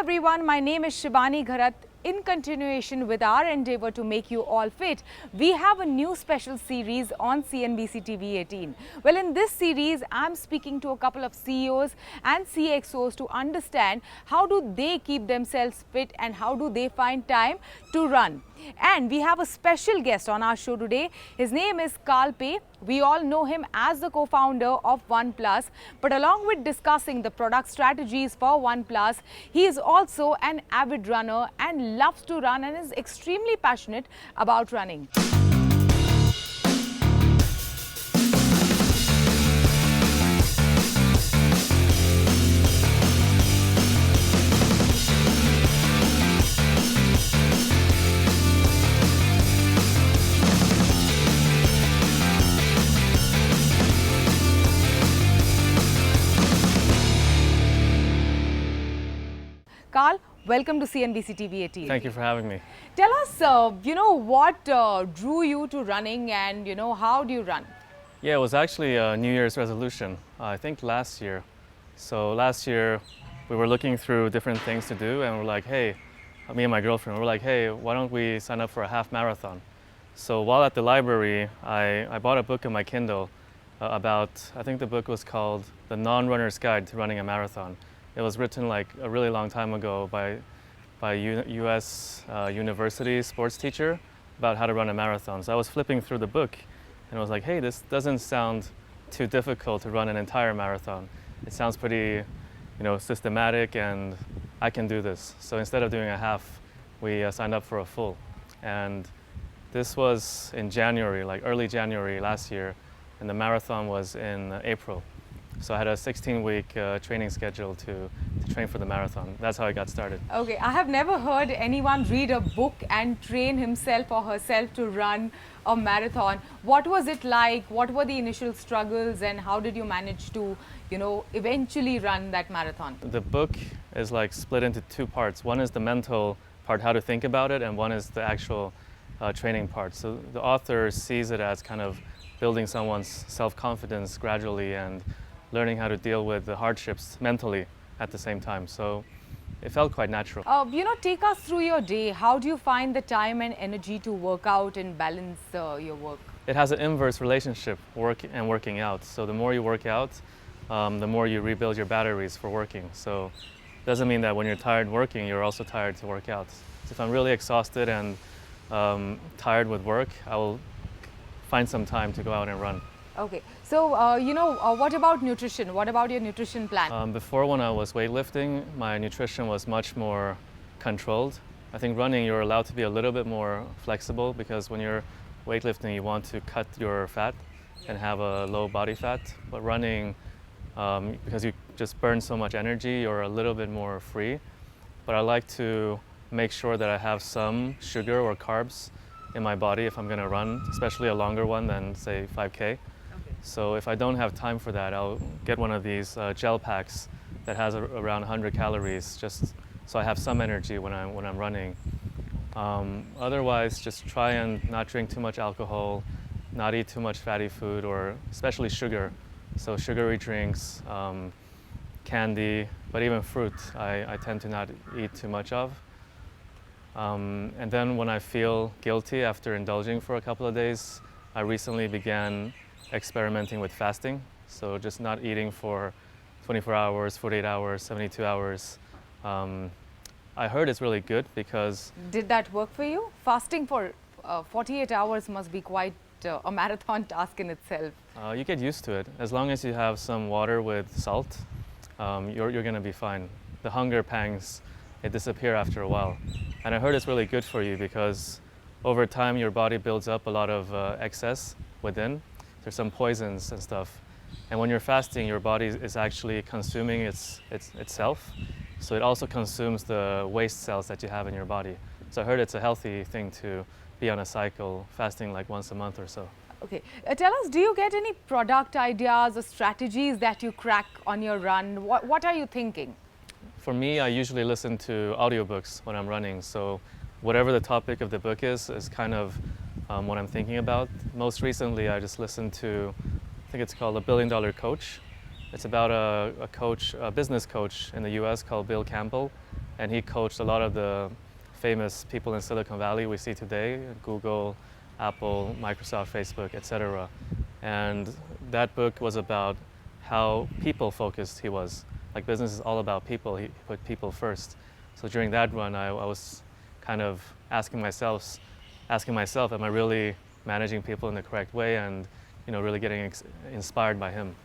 everyone, my name is Shivani Gharat. In continuation with our endeavor to make you all fit, we have a new special series on CNBC-TV18. Well, in this series, I'm speaking to a couple of CEOs and CXOs to understand how do they keep themselves fit and how do they find time to run. And we have a special guest on our show today. His name is Carl Pei. We all know him as the co-founder of OnePlus. But along with discussing the product strategies for OnePlus, he is also an avid runner and loves to run and is extremely passionate about running. Carl, welcome to CNBC TV18. Thank you for having me. Tell us, what drew you to running and, how do you run? Yeah, it was actually a New Year's resolution, I think last year. So last year, we were looking through different things to do and we're like, hey, me and my girlfriend, we're like, hey, why don't we sign up for a half marathon? So while at the library, I bought a book in my Kindle about, I think the book was called The Non-Runner's Guide to Running a Marathon. It was written like a really long time ago by a U.S. university sports teacher about how to run a marathon. So I was flipping through the book and I was like, hey, this doesn't sound too difficult to run an entire marathon. It sounds pretty, systematic and I can do this. So instead of doing a half, we signed up for a full. And this was in January, like early January last year, and the marathon was in April. So I had a 16-week training schedule to train for the marathon. That's how I got started. Okay, I have never heard anyone read a book and train himself or herself to run a marathon. What was it like? What were the initial struggles and how did you manage to, eventually run that marathon? The book is like split into two parts. One is the mental part, how to think about it, and one is the actual training part. So the author sees it as kind of building someone's self-confidence gradually and learning how to deal with the hardships mentally at the same time. So it felt quite natural. Take us through your day. How do you find the time and energy to work out and balance your work? It has an inverse relationship, work and working out. So the more you work out, the more you rebuild your batteries for working. So it doesn't mean that when you're tired working, you're also tired to work out. So if I'm really exhausted and tired with work, I will find some time to go out and run. Okay, so what about nutrition? What about your nutrition plan? Before, when I was weightlifting, my nutrition was much more controlled. I think running, you're allowed to be a little bit more flexible because when you're weightlifting, you want to cut your fat and have a low body fat. But running, because you just burn so much energy, you're a little bit more free. But I like to make sure that I have some sugar or carbs in my body if I'm going to run, especially a longer one than, say, 5K. So if I don't have time for that, I'll get one of these gel packs that has around 100 calories, just so I have some energy when I'm running. Otherwise, just try and not drink too much alcohol, not eat too much fatty food, or especially sugar. So sugary drinks, candy, but even fruit, I tend to not eat too much of. And then when I feel guilty after indulging for a couple of days, I recently began experimenting with fasting, so just not eating for 24 hours, 48 hours, 72 hours. I heard it's really good because... Did that work for you? Fasting for 48 hours must be quite a marathon task in itself. You get used to it. As long as you have some water with salt, you're going to be fine. The hunger pangs, they disappear after a while. And I heard it's really good for you because over time your body builds up a lot of excess within. There's some poisons and stuff. And when you're fasting, your body is actually consuming itself. So it also consumes the waste cells that you have in your body. So I heard it's a healthy thing to be on a cycle, fasting like once a month or so. Okay. Tell us, do you get any product ideas or strategies that you crack on your run? What are you thinking? For me, I usually listen to audiobooks when I'm running. So whatever the topic of the book is kind of what I'm thinking about. Most recently, I just listened to, I think it's called A $1 Billion Coach. It's about a business coach in the US called Bill Campbell. and he coached a lot of the famous people in Silicon Valley we see today, Google, Apple, Microsoft, Facebook, etc. And that book was about how people-focused he was. Like, business is all about people. He put people first. So during that run, I was kind of asking myself, am I really managing people in the correct way, and really getting inspired by him.